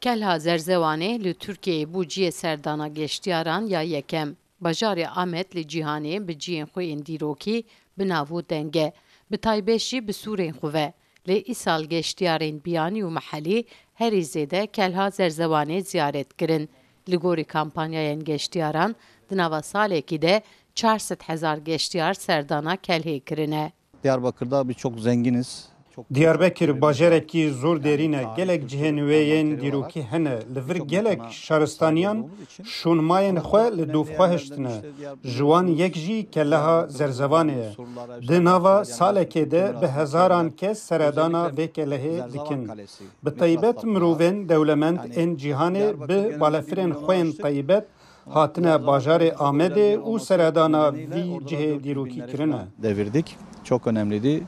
Kelha Zerzevanê li Tirkiyeyê bû ciyê serdana geştyaran ya yekem. Bajarê Amed li cîhanê bi ciyên xwe yên dîrokî bi navû denge. Bi taybet jî bi sûrên xwe ve. Lê îsal geştyarên biyanî û mihellî herî zêde Kelha Zerzevanê ziyaret kirin. Li gorî kampanyayên geştyaran di nava salekî de 400,000 geştyar serdana Kelhê kirine. Diyarbakır'da birçok zenginiz. Diyarbakır bajarekî zor derîne gelek cihên wê yên dîrokî hene li vir gelek şaristaniyan şûnmayên xwe li dûvxwe hiştine. Ji wan yek jî Kelha Zerzevanê ye. Di nava salekê de bi hezaran kes seredana vê kelehê dikin. Bi taybet mirovên dewlemend ên cîhanê bi balafirên xwe yên taybet hatine bajarê Amedê û seredana vî cihê dîrokî kirine. Devirdik. Çok önemliydi.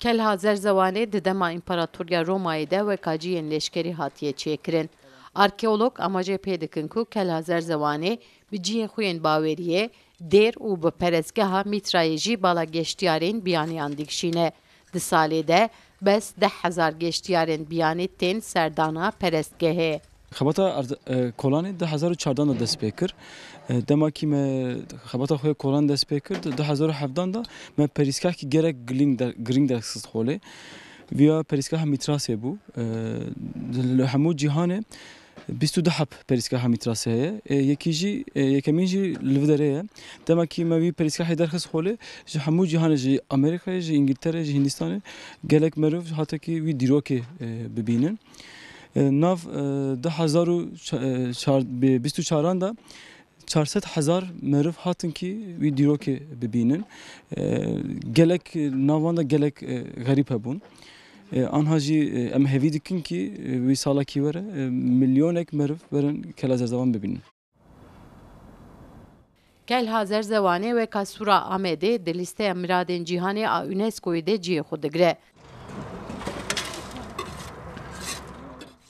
Kelha Zerzevanê di dema İmparatorya Romayê de weka ciyên leşkerî hatiye çêkirin. Arkeolog amacê pê dikin ku Kelha Zerzevanê bi ciyên xwe yên baweriyê, dêr û bi perestgeha Mîtrayê jî bala geştyarên biyanîyan dikişîne. Di salê de bes 10,000 geştyarên biyanî tên serdana perestgehê. خباتا کلانی 2014 دا دست پیکر دما کی me خباتا خوی کلان دست پیکر 2017 da me periskah ki gerek green dersiz xole via periskah mitrase bu hamu cihane 22 hap periskah mitrase yekici yekeminci livdereye dema ki me vi periskah dersiz xole ji hamu cihane ji Amerika ji İngiltere ji Hindistan gelek merov hatta ki vi diroke bibinin Nav 2024 da 400,000 meriv hatin ki wî dîrokê bibînin. Gelek navan da gelek garîb hebûn. Anha jî em hevî dikin ki wî salekî were milyonek meriv werin Kelha Zerzevan bibînin. Kelha Zerzevanê weka Sûra Amedê di lîsteya miradên cîhanê a UNESCOyê de ciyê xwe digire.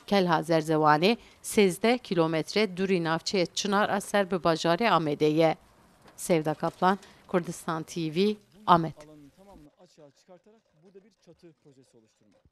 Kelha Zerzevanê 13 kilometre durî navçeyê Çınar a ser bi bajarê Amedê ye. Sevda Kaplan, Kurdistan TV, Amed. Tamamını açığa çıkartarak burada bir çatı projesi oluşturmak.